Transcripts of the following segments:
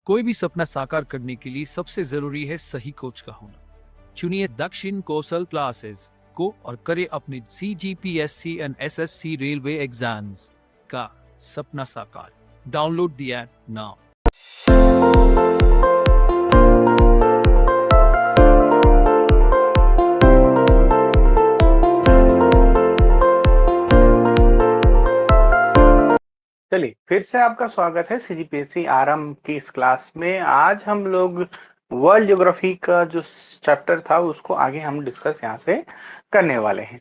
कोई भी सपना साकार करने के लिए सबसे जरूरी है सही कोच का होना। चुनिए दक्षिण कौशल क्लासेस को और करें अपने CGPSC and SSC railway exams का सपना साकार। Download the app now. चलिए फिर से आपका स्वागत है CGPSC आरंभ की इस क्लास में। आज हम लोग वर्ल्ड ज्योग्राफी का जो चैप्टर था उसको आगे हम डिस्कस यहाँ से करने वाले हैं।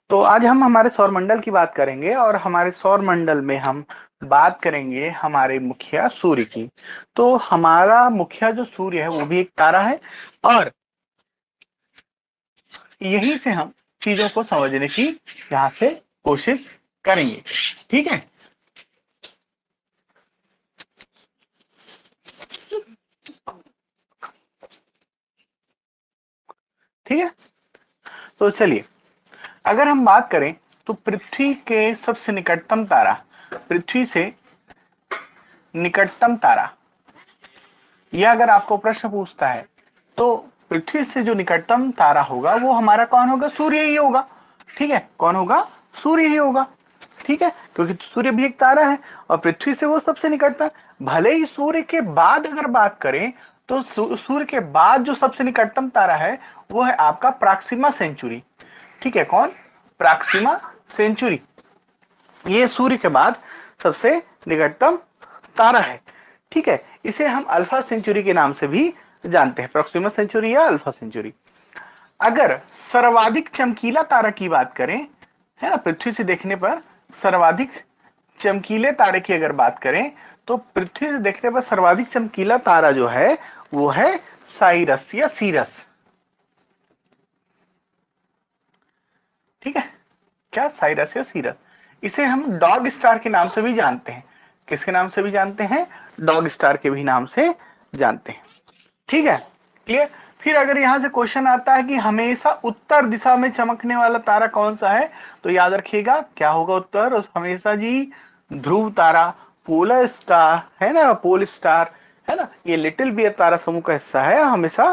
तो आज हम हमारे सौरमंडल की बात करेंगे और हमारे सौरमंडल में हम बात करेंगे हमारे मुखिया सूर्य की। तो हमारा मुखिया जो सूर्य है वो भी एक तारा है और यहीं से हम चीजों को समझने की यहाँ से कोशिश करेंगे। ठीक है, ठीक है। तो चलिए अगर हम बात करें तो पृथ्वी के सबसे निकटतम तारा, पृथ्वी से निकटतम तारा, यह अगर आपको प्रश्न पूछता है तो पृथ्वी से जो निकटतम तारा होगा वो हमारा कौन होगा? सूर्य ही होगा। ठीक है, कौन होगा? सूर्य ही होगा। ठीक है, क्योंकि सूर्य भी एक तारा है और पृथ्वी से वो सबसे निकटतम। भले ही सूर्य के बाद अगर बात करें तो सूर्य के बाद जो सबसे निकटतम तारा है वो है आपका प्रॉक्सिमा सेंचुरी। ठीक है, कौन? Proxima Centauri. ये सूर्य के बाद सबसे निकटतम तारा है। ठीक है, इसे हम अल्फा सेंचुरी के नाम से भी जानते हैं, प्रॉक्सिमा सेंचुरी या अल्फा सेंचुरी। अगर सर्वाधिक चमकीला तारा की बात करें, है ना, पृथ्वी से देखने पर सर्वाधिक चमकीले तारे की अगर बात करें तो पृथ्वी से देखने पर सर्वाधिक चमकीला तारा जो है वो है साइरस या सीरस। ठीक है, क्या? साइरस या सीरस। इसे हम डॉग स्टार के नाम से भी जानते हैं। किसके नाम से भी जानते हैं? डॉग स्टार के भी नाम से जानते हैं। ठीक है, क्लियर। फिर अगर यहां से क्वेश्चन आता है कि हमेशा उत्तर दिशा में चमकने वाला तारा कौन सा है, तो याद रखिएगा क्या होगा उत्तर? हमेशा जी ध्रुव तारा, पोलर स्टार, है ना, पोल स्टार, है ना, ये लिटिल बियर तारा समूह का हिस्सा है। हमेशा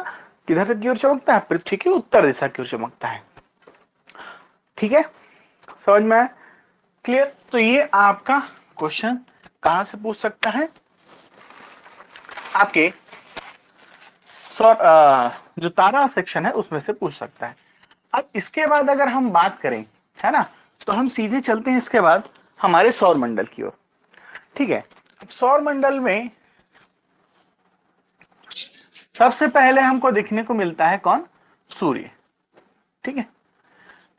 किधर की ओर चमकता है? पृथ्वी की उत्तर दिशा की ओर चमकता है। ठीक है, समझ में? क्लियर। तो ये आपका क्वेश्चन कहां से पूछ सकता है? आपके जो तारा सेक्शन है उसमें से पूछ सकता है। अब इसके बाद अगर हम बात करें, है ना, तो हम सीधे चलते हैं इसके बाद हमारे सौर मंडल की ओर। ठीक है, अब सौर मंडल में सबसे पहले हमको देखने को मिलता है कौन? सूर्य। ठीक है,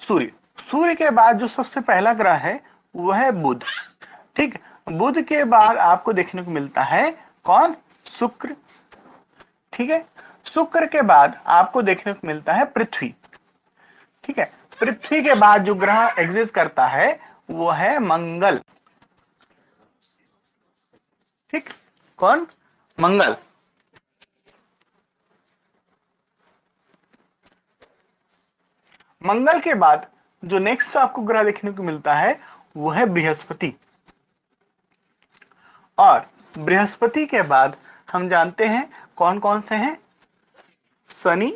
सूर्य। सूर्य के बाद जो सबसे पहला ग्रह है वो है बुध। ठीक, बुध के बाद आपको देखने को मिलता है कौन? शुक्र। ठीक है, शुक्र के बाद आपको देखने को मिलता है पृथ्वी। ठीक है, पृथ्वी के बाद जो ग्रह एग्जिस्ट करता है वो है मंगल। ठीक, कौन? मंगल। मंगल के बाद जो नेक्स्ट आपको ग्रह देखने को मिलता है वो है बृहस्पति। और बृहस्पति के बाद हम जानते हैं कौन कौन से हैं? शनि,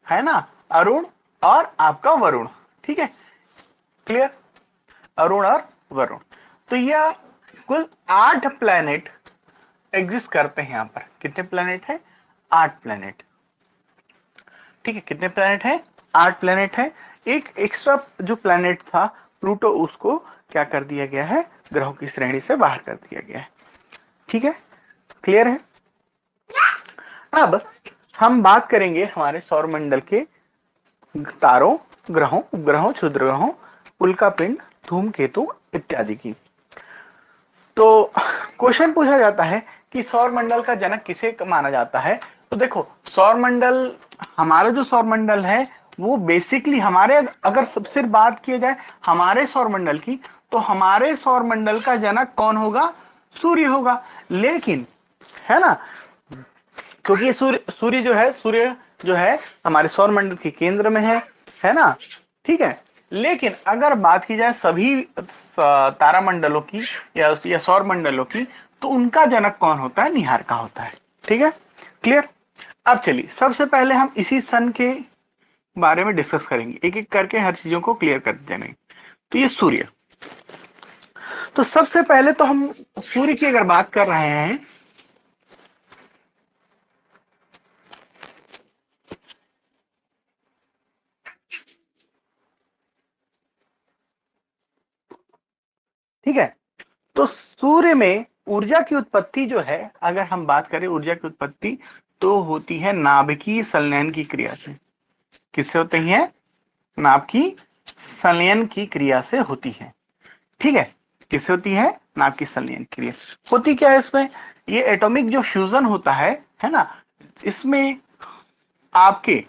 है ना, अरुण और आपका वरुण। ठीक है, क्लियर। अरुण और वरुण। तो यह कुल 8 प्लैनेट एग्जिस्ट करते हैं। यहां पर कितने प्लैनेट है? 8 प्लैनेट। ठीक है, कितने प्लैनेट है? 8 प्लैनेट है। एक एक्स्ट्रा जो प्लैनेट था प्लूटो, उसको क्या कर दिया गया है? ग्रहों की श्रेणी से बाहर कर दिया गया है। ठीक है, क्लियर है। अब हम बात करेंगे हमारे सौरमंडल के तारों, ग्रहों, उपग्रहों, क्षुद्र ग्रहों, उल्कापिंड, धूमकेतु इत्यादि की। तो क्वेश्चन पूछा जाता है कि सौरमंडल का जनक किसे माना जाता है? तो देखो, सौरमंडल, हमारा जो सौरमंडल है वो बेसिकली हमारे, अगर सबसे बात की जाए हमारे सौरमंडल की, तो हमारे सौरमंडल का जनक कौन होगा? सूर्य होगा। लेकिन, है ना, क्योंकि सूर्य जो है हमारे सौरमंडल के केंद्र में है ना। ठीक है, लेकिन अगर बात की जाए सभी तारामंडलों की या सौर मंडलों की, तो उनका जनक कौन होता है? निहारिका होता है। ठीक है, क्लियर। अब चलिए सबसे पहले हम इसी सन के बारे में डिस्कस करेंगे, एक एक करके हर चीजों को क्लियर कर देंगे। तो ये सूर्य, तो सबसे पहले तो हम सूर्य की अगर बात कर रहे हैं, ठीक है, तो सूर्य में ऊर्जा की उत्पत्ति जो है, अगर हम बात करें ऊर्जा की उत्पत्ति, तो होती है नाभिकीय संलयन की क्रिया से। किससे होती है? नाभिकीय संलयन की क्रिया से होती है। ठीक है, किससे होती है? नाभिकीय संलयन क्रिया। होती क्या है इसमें? ये एटॉमिक जो फ्यूजन होता है ना, इसमें आपके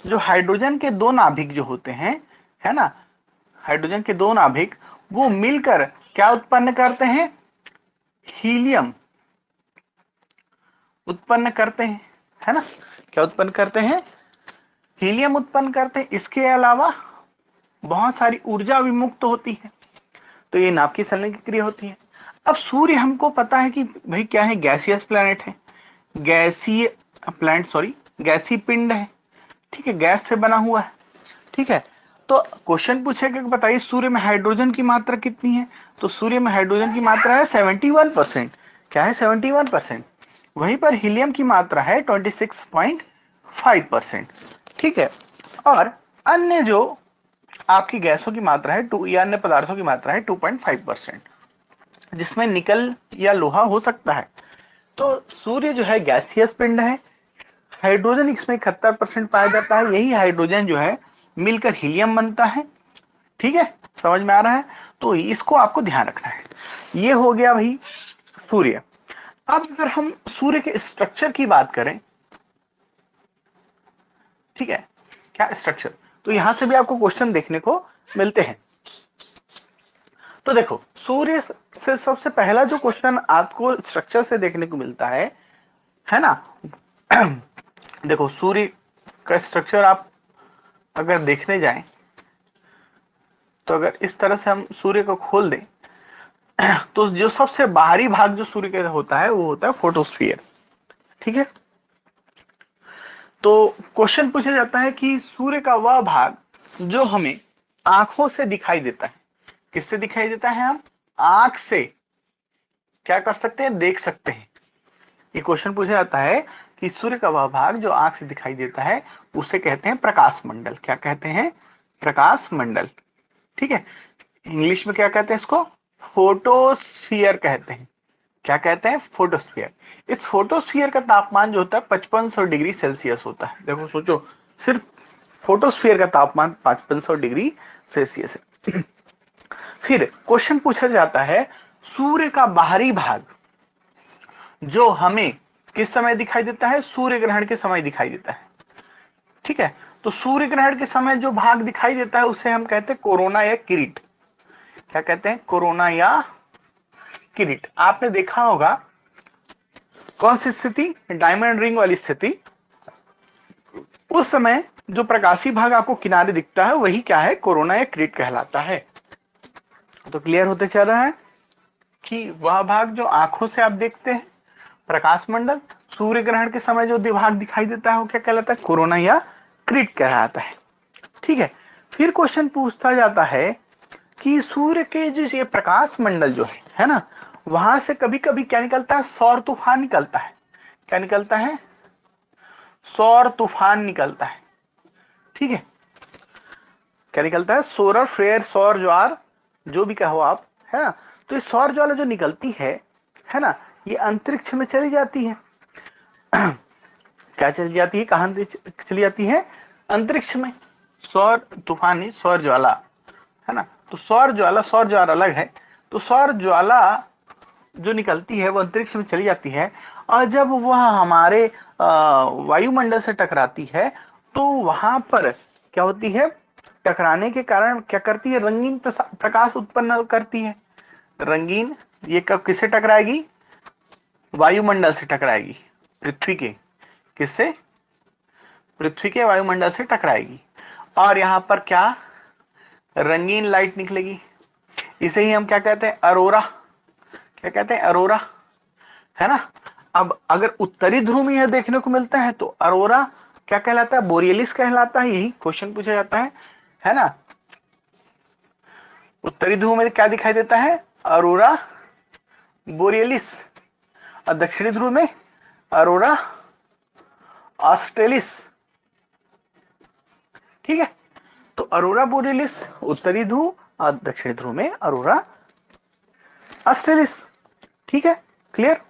जो हाइड्रोजन के दो नाभिक जो होते हैं, है ना, हाइड्रोजन के दो नाभिक वो मिलकर क्या उत्पन्न करते हैं? हीलियम उत्पन्न करते हैं, है ना। क्या उत्पन्न करते हैं? हीलियम उत्पन्न करते हैं। इसके अलावा बहुत सारी ऊर्जा विमुक्त होती है, तो ये नाभिकीय संलयन की क्रिया होती है। अब सूर्य हमको पता है कि भाई क्या है? गैसियस प्लैनेट है, गैसीय प्लैनेट, सॉरी, गैसीय पिंड है। ठीक है, गैस से बना हुआ है। ठीक है, तो क्वेश्चन पूछेगा कि बताइए सूर्य में हाइड्रोजन की मात्रा कितनी है? तो सूर्य में हाइड्रोजन की मात्रा है 71%। क्या है? 71%। वहीं पर हीलियम की मात्रा है 26.5%। ठीक है, और अन्य जो आपकी गैसों की मात्रा है या अन्य पदार्थों की मात्रा है 2.5%, जिसमें निकल या लोहा हो सकता है। तो सूर्य जो है गैसियस पिंड है, हाइड्रोजन इसमें 71% पाया जाता है। यही हाइड्रोजन जो है मिलकर हीलियम बनता है। ठीक है, समझ में आ रहा है? तो इसको आपको ध्यान रखना है। ये हो गया भाई सूर्य। अब अगर हम सूर्य के स्ट्रक्चर की बात करें, ठीक है, क्या स्ट्रक्चर, तो यहां से भी आपको क्वेश्चन देखने को मिलते हैं। तो देखो सूर्य से सबसे पहला जो क्वेश्चन आपको स्ट्रक्चर से देखने को मिलता है ना। देखो सूर्य का स्ट्रक्चर आप अगर देखने जाएं, तो अगर इस तरह से हम सूर्य को खोल दें, तो जो सबसे बाहरी भाग जो सूर्य का होता है वो होता है फोटोस्फीयर। ठीक है, तो क्वेश्चन पूछा जाता है कि सूर्य का वह भाग जो हमें आंखों से दिखाई देता है, किससे दिखाई देता है? हम आंख से क्या कर सकते हैं? देख सकते हैं। ये क्वेश्चन पूछा जाता है कि सूर्य का वह भाग जो आंख से दिखाई देता है उसे कहते हैं प्रकाश मंडल। क्या कहते हैं? प्रकाश मंडल। ठीक है, इंग्लिश में क्या कहते हैं इसको? फोटोस्फीयर कहते हैं। क्या कहते हैं? फोटोस्फीयर। इस फोटोस्फीयर का तापमान जो होता है 5500 डिग्री सेल्सियस होता है। देखो सोचो, सिर्फ फोटोस्फीयर का तापमान 5500 डिग्री सेल्सियस है। फिर क्वेश्चन पूछा जाता है सूर्य का बाहरी भाग जो हमें किस समय दिखाई देता है? सूर्य ग्रहण के समय दिखाई देता है। ठीक है, तो सूर्य ग्रहण के समय जो भाग दिखाई देता है उसे हम कहते हैं कोरोना या किरीट। क्या कहते हैं? कोरोना या किरीट। आपने देखा होगा कौन सी स्थिति? डायमंड रिंग वाली स्थिति। उस समय जो प्रकाशी भाग आपको किनारे दिखता है वही क्या है? कोरोना या किरीट कहलाता है। तो क्लियर होते चल रहा है कि वह भाग जो आंखों से आप देखते हैं प्रकाश मंडल, सूर्य ग्रहण के समय जो विभाग दिखाई देता है वो क्या कहलाता है? कोरोना या किरीट कहलाता है। ठीक है, फिर क्वेश्चन पूछता जाता है कि सूर्य के जो ये प्रकाश मंडल जो है ना, वहां से कभी कभी क्या निकलता है? सौर तूफान निकलता है। क्या निकलता है? सौर तूफान निकलता है। ठीक है, क्या निकलता है? सोलर फ्लेयर, सौर ज्वार, जो भी कहो आप, है ना। तो ये सौर ज्वाला जो निकलती है ना, ये अंतरिक्ष में चली जाती है। क्या चली जाती है? कहां चली जाती है? अंतरिक्ष में। सौर तूफान नहीं, सौर ज्वाला, है ना। तो सौर ज्वाला अलग है। तो सौर ज्वाला जो निकलती है वो अंतरिक्ष में चली जाती है, और जब वह हमारे वायुमंडल से टकराती है तो वहां पर क्या होती है? टकराने के कारण क्या करती है? रंगीन प्रकाश उत्पन्न करती है। रंगीन, ये कब किससे टकराएगी? वायुमंडल से टकराएगी। पृथ्वी के किससे? पृथ्वी के वायुमंडल से टकराएगी, और यहां पर क्या? रंगीन लाइट निकलेगी। इसे ही हम क्या कहते हैं? अरोरा। क्या कहते हैं, अरोरा, है ना। अब अगर उत्तरी ध्रुव में यह देखने को मिलता है तो अरोरा क्या कहलाता है, बोरियलिस कहलाता है, यही क्वेश्चन पूछा जाता है ना। उत्तरी ध्रुव में क्या दिखाई देता है, अरोरा बोरियलिस, और दक्षिणी ध्रुव में अरोरा ऑस्ट्रेलिस। ठीक है, तो अरोरा बोरियलिस उत्तरी ध्रुव और दक्षिणी ध्रुव में अरोरा ऑस्ट्रेलिस। ठीक है, क्लियर।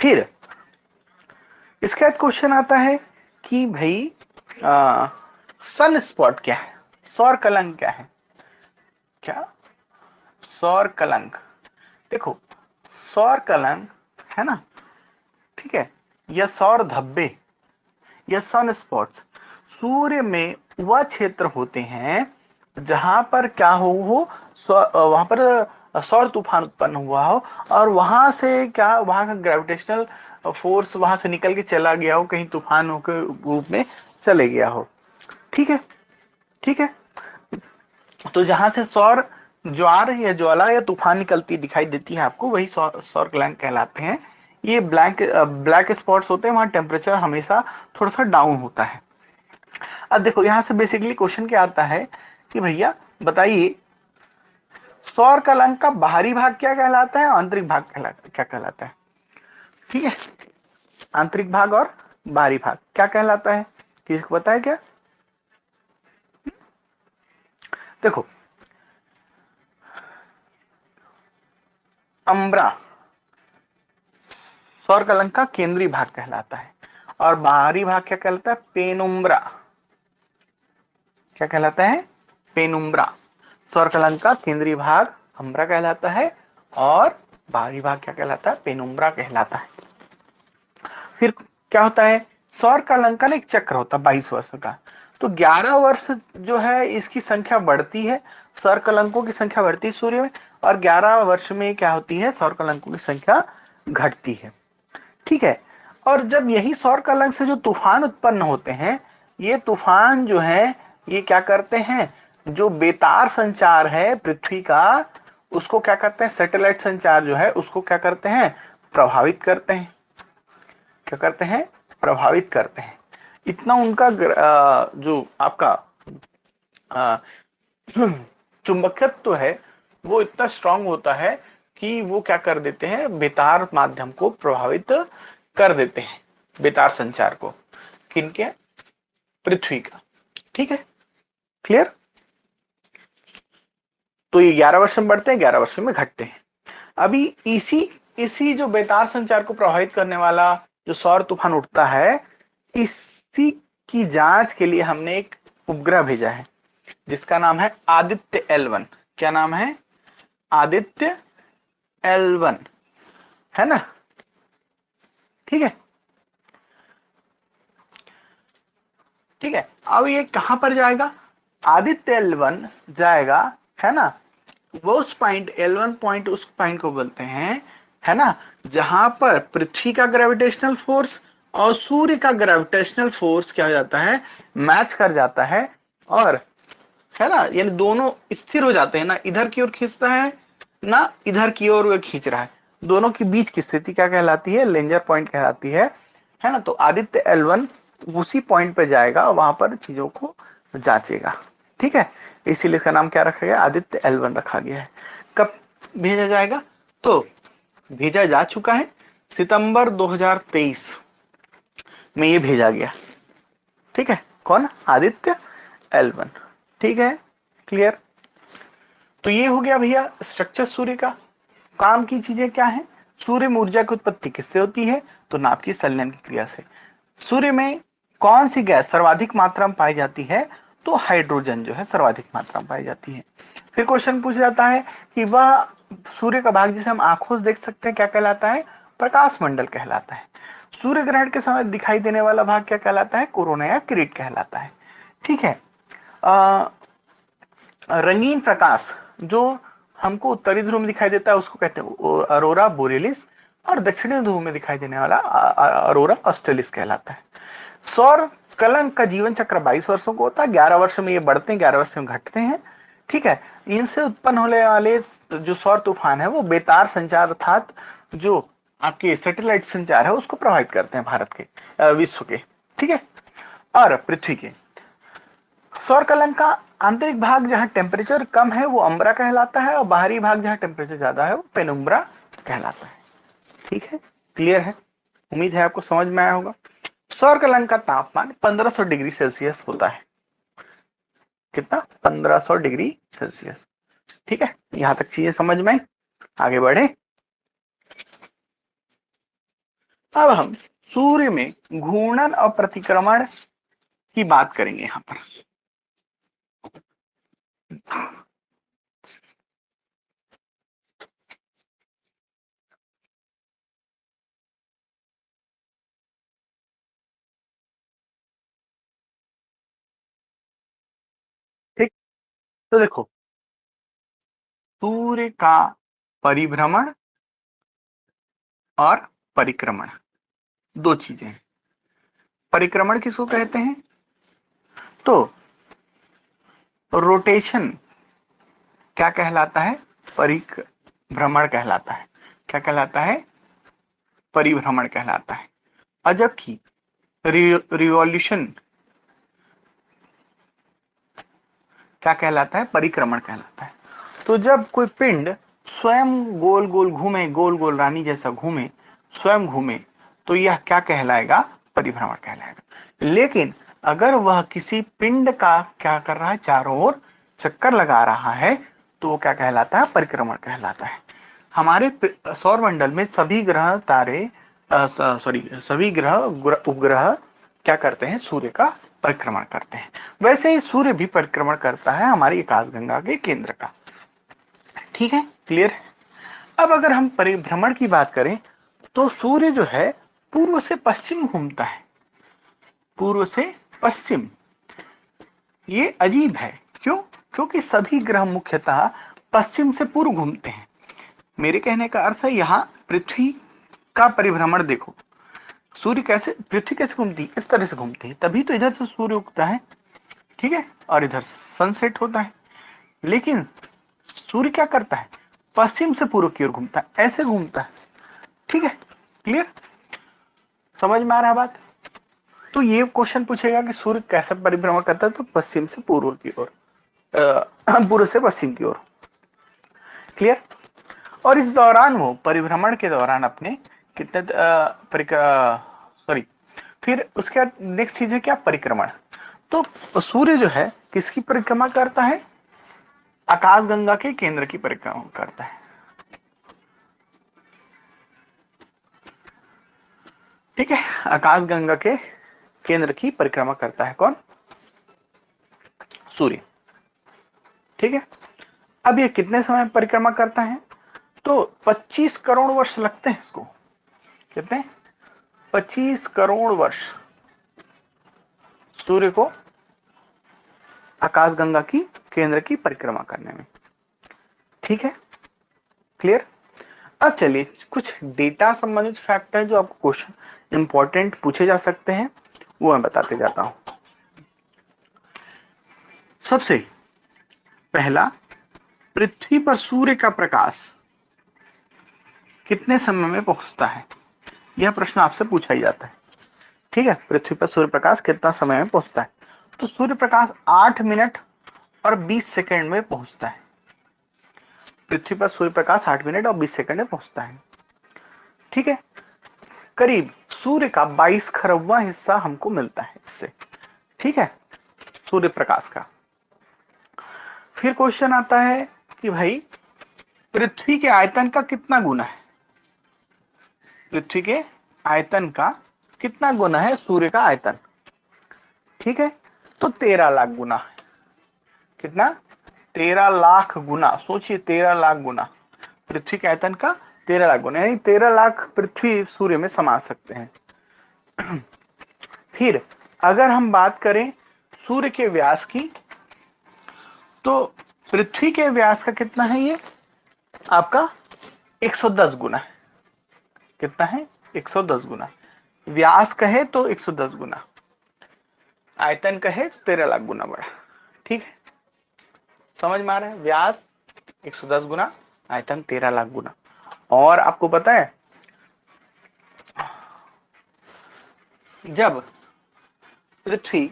फिर इसके बाद क्वेश्चन आता है कि भाई सन स्पॉट क्या है, सौर कलंक क्या है। क्या, सौर कलंक, देखो सौर कलंक है ना, ठीक है, या सौर धब्बे या सन स्पॉट्स सूर्य में वह क्षेत्र होते हैं जहां पर क्या हो वहां पर सौर तूफान उत्पन्न हुआ हो, और वहां से क्या, वहां का ग्रेविटेशनल फोर्स वहां से निकल के चला गया हो, कहीं तूफानों के रूप में चले गया हो। ठीक है, ठीक है, तो जहां से सौर ज्वार या ज्वाला या तूफान निकलती दिखाई देती है आपको, वही सौर कलंक कहलाते हैं। ये ब्लैक स्पॉट्स होते हैं, वहां टेम्परेचर हमेशा थोड़ा सा डाउन होता है। अब देखो यहां से बेसिकली क्वेश्चन क्या आता है कि भैया बताइए सौर कलंक का बाहरी भाग क्या कहलाता है, आंतरिक भाग क्या कहलाता है। ठीक है, आंतरिक भाग और बाहरी भाग क्या कहलाता है, किसी को पता है क्या। देखो अम्ब्रा सौर कलंक का केंद्रीय भाग कहलाता है, और बाहरी भाग क्या कहलाता है, पेनुम्ब्रा। क्या कहलाता है, पेनुम्ब्रा। सौर कलंक का केंद्रीय भाग अम्ब्रा कहलाता है, और बाहरी भाग क्या कहलाता है, पेनुम्ब्रा कहलाता है। फिर क्या होता है, सौर कलंक का एक चक्र होता है 22 वर्ष का, तो 11 वर्ष जो है इसकी संख्या बढ़ती है, सौर कलंकों की संख्या बढ़ती है सूर्य में, और 11 वर्ष में क्या होती है, सौर कलंकों की संख्या घटती है। ठीक है, और जब यही सौर कलंक से जो तूफान उत्पन्न होते हैं, ये तूफान जो है ये क्या करते हैं, जो बेतार संचार है पृथ्वी का, उसको क्या करते हैं, सैटेलाइट संचार जो है उसको क्या करते हैं, प्रभावित करते हैं। क्या करते हैं, प्रभावित करते हैं। इतना उनका जो आपका चुंबकत्व तो है वो इतना स्ट्रांग होता है कि वो क्या कर देते हैं, बेतार माध्यम को प्रभावित कर देते हैं, बेतार संचार को, किनके, पृथ्वी का। ठीक है, क्लियर। तो ये 11 वर्ष में बढ़ते हैं, 11 वर्ष में घटते हैं। अभी इसी इसी जो बेतार संचार को प्रभावित करने वाला जो सौर तूफान उठता है, इसी की जांच के लिए हमने एक उपग्रह भेजा है जिसका नाम है आदित्य L1। क्या नाम है, आदित्य L1, है ना। ठीक है, ठीक है, अब ये कहां पर जाएगा, आदित्य L1 जाएगा, है ना, वो उस पॉइंट L1 पॉइंट, उस पॉइंट को बोलते हैं, है ना, जहां पर पृथ्वी का ग्रेविटेशनल फोर्स और सूर्य का ग्रेविटेशनल फोर्स क्या हो जाता है, मैच कर जाता है, और है ना, यानी दोनों स्थिर हो जाते हैं, ना इधर की ओर खींचता है ना इधर की ओर वो खींच रहा है, दोनों के बीच की स्थिति क्या कहलाती है, लेंजर पॉइंट कहलाती है ना। तो आदित्य L1 उसी पॉइंट पे जाएगा और वहां पर चीजों को जांचेगा। ठीक है, इसीलिए इसका नाम क्या रखा गया, आदित्य L1 रखा गया है। कब भेजा जाएगा, तो भेजा जा चुका है, सितंबर 2023 में ये भेजा गया। ठीक है, कौन, आदित्य L1। ठीक है, क्लियर। तो ये हो गया भैया स्ट्रक्चर सूर्य का। काम की चीजें क्या है, सूर्य में ऊर्जा की उत्पत्ति किससे होती है, तो नाभ की संलयन की क्रिया से। सूर्य में कौन सी गैस सर्वाधिक मात्रा में पाई जाती है, तो हाइड्रोजन जो है सर्वाधिक मात्रा में पाई जाती है। फिर क्वेश्चन पूछा जाता है कि वह सूर्य का भाग जिसे हम आंखों से देख सकते हैं क्या कहलाता है, प्रकाश मंडल कहलाता है। सूर्य ग्रहण के समय दिखाई देने वाला भाग क्या कहलाता है, कोरोना या किरीट कहलाता है। ठीक है, रंगीन प्रकाश जो हमको उत्तरी ध्रुव में दिखाई देता है उसको कहते हैं अरोरा बोरेलिस, और दक्षिणी ध्रुव में दिखाई देने वाला अरोरा ऑस्ट्रेलिस कहलाता है। सौर कलंक का जीवन चक्र 22 वर्षों का होता है, 11 वर्ष में ये बढ़ते हैं, 11 वर्ष में घटते हैं। ठीक है, इनसे उत्पन्न होने वाले जो सौर तूफान है वो बेतार संचार अर्थात जो आपके सैटेलाइट संचार है उसको प्रभावित करते हैं भारत के विश्व के, ठीक है। और पृथ्वी के सौर कलंक का आंतरिक भाग जहां टेम्परेचर कम है वो अम्बरा कहलाता है, और बाहरी भाग जहां टेम्परेचर ज्यादा है वो पेनुम्ब्रा कहलाता है। ठीक है, क्लियर है? उम्मीद है आपको समझ में आया होगा। सौर कलंक का तापमान 1500 डिग्री सेल्सियस होता है। कितना? 1500 डिग्री सेल्सियस। ठीक है, यहां तक चीजें समझ में आई। आगे बढ़े। अब हम सूर्य में घूर्णन और प्रतिक्रमण की बात करेंगे यहां पर। ठीक, तो देखो सूर्य का परिभ्रमण और परिक्रमण दो चीजें हैं। परिक्रमण किसको कहते हैं? तो रोटेशन क्या कहलाता है? परिभ्रमण कहलाता है। क्या कहलाता है? परिभ्रमण कहलाता है। और जबकि रिवॉल्यूशन क्या कहलाता है? परिक्रमण कहलाता है। तो जब कोई पिंड स्वयं गोल गोल घूमे, गोल गोल रानी जैसा घूमे, स्वयं घूमे, तो यह क्या कहलाएगा? परिभ्रमण कहलाएगा। लेकिन अगर वह किसी पिंड का क्या कर रहा है? चारों ओर चक्कर लगा रहा है, तो वो क्या कहलाता है? परिक्रमण कहलाता है। हमारे सौर मंडल में सभी ग्रह तारे सभी ग्रह उपग्रह क्या करते हैं? सूर्य का परिक्रमण करते हैं। वैसे ही सूर्य भी परिक्रमण करता है हमारी आकाशगंगा के केंद्र का। ठीक है, क्लियर है? अब अगर हम परिभ्रमण की बात करें तो सूर्य जो है पूर्व से पश्चिम घूमता है। पूर्व से पश्चिम। ये अजीब है, क्यों? क्योंकि सभी ग्रह मुख्यतः पश्चिम से पूर्व घूमते हैं। मेरे कहने का अर्थ है यहाँ पृथ्वी का परिभ्रमण देखो। सूर्य कैसे, पृथ्वी कैसे घूमती है? इस तरह से घूमती है, तभी तो इधर से सूर्य उगता है, ठीक है, और इधर सनसेट होता है। लेकिन सूर्य क्या करता है? पश्चिम से पूर्व की ओर घूमता है, ऐसे घूमता है। ठीक है, क्लियर? समझ में आ रहा है बात? तो ये क्वेश्चन पूछेगा कि सूर्य कैसे परिभ्रमण करता है, तो पश्चिम से पूर्व की ओर, पूर्व से पश्चिम की ओर। क्लियर? और इस दौरान वो परिभ्रमण के दौरान अपने कितने सॉरी, फिर उसके बाद नेक्स्ट चीज है क्या? परिक्रमण। तो सूर्य जो है किसकी परिक्रमा करता है? आकाशगंगा के केंद्र की परिक्रमा करता है। ठीक है, आकाशगंगा के केंद्र की परिक्रमा करता है कौन? सूर्य। ठीक है, अब ये कितने समय परिक्रमा करता है? तो 25 करोड़ वर्ष लगते हैं इसको। कितने? 25 करोड़ वर्ष सूर्य को आकाशगंगा की केंद्र की परिक्रमा करने में। ठीक है, क्लियर? अब चलिए कुछ डेटा संबंधित फैक्ट है जो आपको क्वेश्चन इंपॉर्टेंट पूछे जा सकते हैं, वो मैं बताते जाता हूं। सबसे पहला, पृथ्वी पर सूर्य का प्रकाश कितने समय में पहुंचता है? यह प्रश्न आपसे पूछा ही जाता है। ठीक है, पृथ्वी पर सूर्य प्रकाश कितना समय में पहुंचता है? तो सूर्य प्रकाश 8 मिनट और 20 सेकंड में पहुंचता है। पृथ्वी पर सूर्य प्रकाश 8 मिनट और 20 सेकंड में पहुंचता है। ठीक है, करीब सूर्य का 22 खरबवां हिस्सा हमको मिलता है इससे। ठीक है, सूर्य प्रकाश का। फिर क्वेश्चन आता है कि भाई पृथ्वी के आयतन का कितना गुना है? पृथ्वी के आयतन का कितना गुना है सूर्य का आयतन? ठीक है, तो 13 लाख गुना है। कितना? 13 लाख गुना। सोचिए, 13 लाख गुना पृथ्वी के आयतन का 13 लाख गुना, यानी 13 लाख पृथ्वी सूर्य में समा सकते हैं। फिर अगर हम बात करें सूर्य के व्यास की, तो पृथ्वी के व्यास का कितना है? ये आपका 110 गुना है। कितना है? 110 गुना। व्यास कहे तो 110 गुना, आयतन कहे 13 लाख गुना बड़ा। ठीक है, समझ में आ रहा है? व्यास 110 गुना, आयतन 13 लाख गुना। और आपको पता है जब पृथ्वी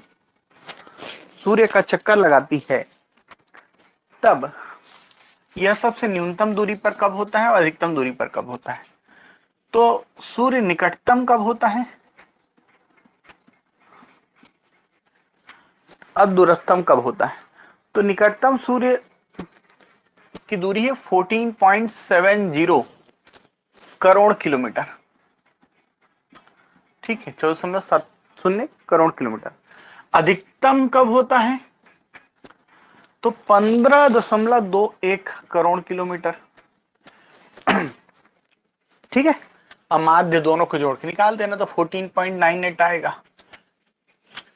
सूर्य का चक्कर लगाती है तब यह सबसे न्यूनतम दूरी पर कब होता है और अधिकतम दूरी पर कब होता है? तो सूर्य निकटतम कब होता है, अब दूरतम कब होता है? तो निकटतम सूर्य की दूरी है 14.70 करोड़ किलोमीटर। ठीक है, 14.70 करोड़ किलोमीटर। अधिकतम कब होता है? तो 15.21 करोड़ किलोमीटर। ठीक है, अब माध्य दोनों को जोड़ के निकाल देना तो 14.98 आएगा,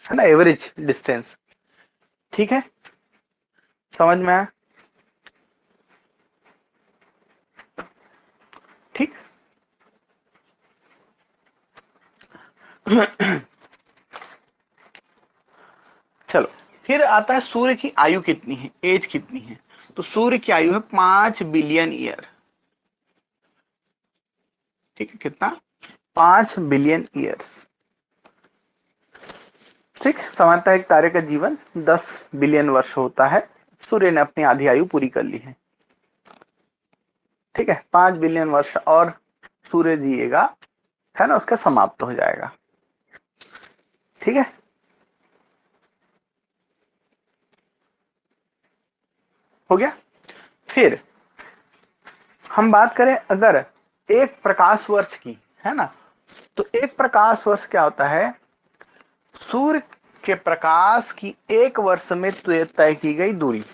है ना, एवरेज डिस्टेंस। ठीक है, समझ में आया? ठीक। चलो, फिर आता है सूर्य की आयु कितनी है, एज कितनी है? तो सूर्य की आयु है 5 बिलियन ईयर। ठीक है, कितना? 5 बिलियन ईयर्स। ठीक, सामान्यतः एक तारे का जीवन 10 बिलियन वर्ष होता है। सूर्य ने अपनी आधी आयु पूरी कर ली है। ठीक है, 5 बिलियन वर्ष और सूर्य जिएगा, है ना, उसका समाप्त हो जाएगा। ठीक है, हो गया। फिर हम बात करें अगर एक प्रकाश वर्ष की, है ना, तो एक प्रकाश वर्ष क्या होता है? सूर्य के प्रकाश की एक वर्ष में तय की गई दूरी।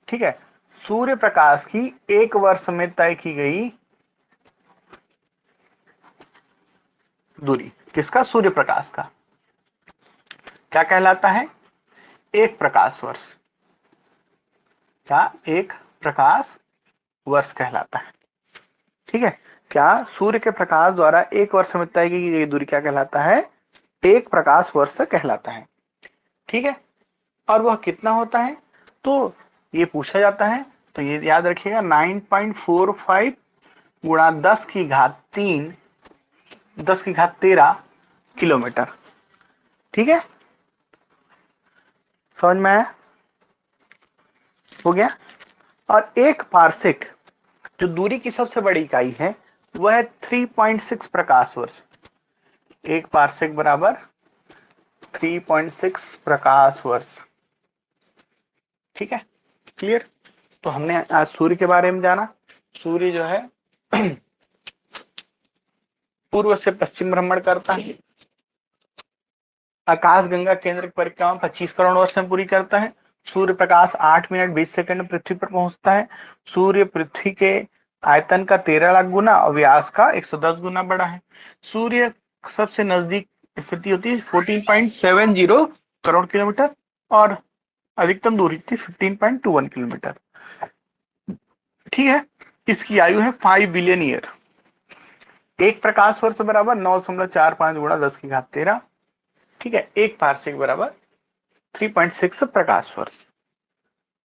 ठीक है, सूर्य प्रकाश की एक वर्ष में तय की गई दूरी, किसका? सूर्य प्रकाश का। क्या कहलाता है? एक प्रकाश वर्ष। क्या? एक प्रकाश वर्ष कहलाता है। ठीक है, क्या? सूर्य के प्रकाश द्वारा एक वर्ष में तय की गई दूरी क्या कहलाता है? एक प्रकाश वर्ष कहलाता है। ठीक है, और वह कितना होता है? तो ये पूछा जाता है, तो ये याद रखिएगा, 9.45 गुणा 10 की घात 3 10 की घात 13 किलोमीटर। ठीक है, समझ में आया? हो गया। और एक पारसेक, जो दूरी की सबसे बड़ी इकाई है, वह है 3.6 प्रकाश वर्ष। एक पारसेक बराबर 3.6 प्रकाश वर्ष। ठीक है, क्लियर? तो हमने आज सूर्य के बारे में जाना। सूर्य जो है पूर्व से पश्चिम भ्रमण करता है, आकाश गंगा केंद्र की परिक्रमा 25 करोड़ वर्ष में पूरी करता है। सूर्य प्रकाश 8 मिनट 20 सेकंड में पृथ्वी पर पहुंचता है। सूर्य पृथ्वी के आयतन का 13 लाख गुना और व्यास का 110 गुना बड़ा है। सूर्य सबसे नजदीक स्थिति होती है 14.70 करोड़ किलोमीटर और अधिकतम दूरी थी 15.21 किलोमीटर। ठीक है, इसकी आयु है 5 बिलियन ईयर। एक प्रकाश वर्ष बराबर 9.45 गुणा 10 की घात 13। ठीक है, एक पारसेक बराबर 3.6 प्रकाश वर्ष।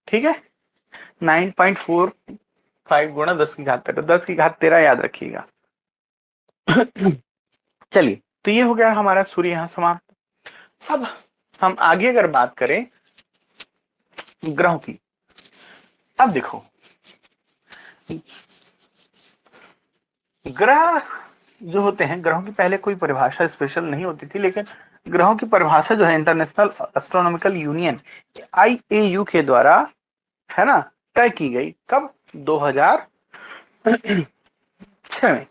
ठीक है, 9.45 गुणा 10 की घात 13, 10 की घात 13 याद रखिएगा। चलिए, तो ये हो गया हमारा सूर्य यहां समाप्त। अब हम आगे अगर बात करें ग्रहों की, अब देखो, ग्रह जो होते हैं, ग्रहों की पहले कोई परिभाषा स्पेशल नहीं होती थी, लेकिन ग्रहों की परिभाषा जो है इंटरनेशनल एस्ट्रोनॉमिकल यूनियन IAU के द्वारा, है ना, तय की गई। कब? 2006 में।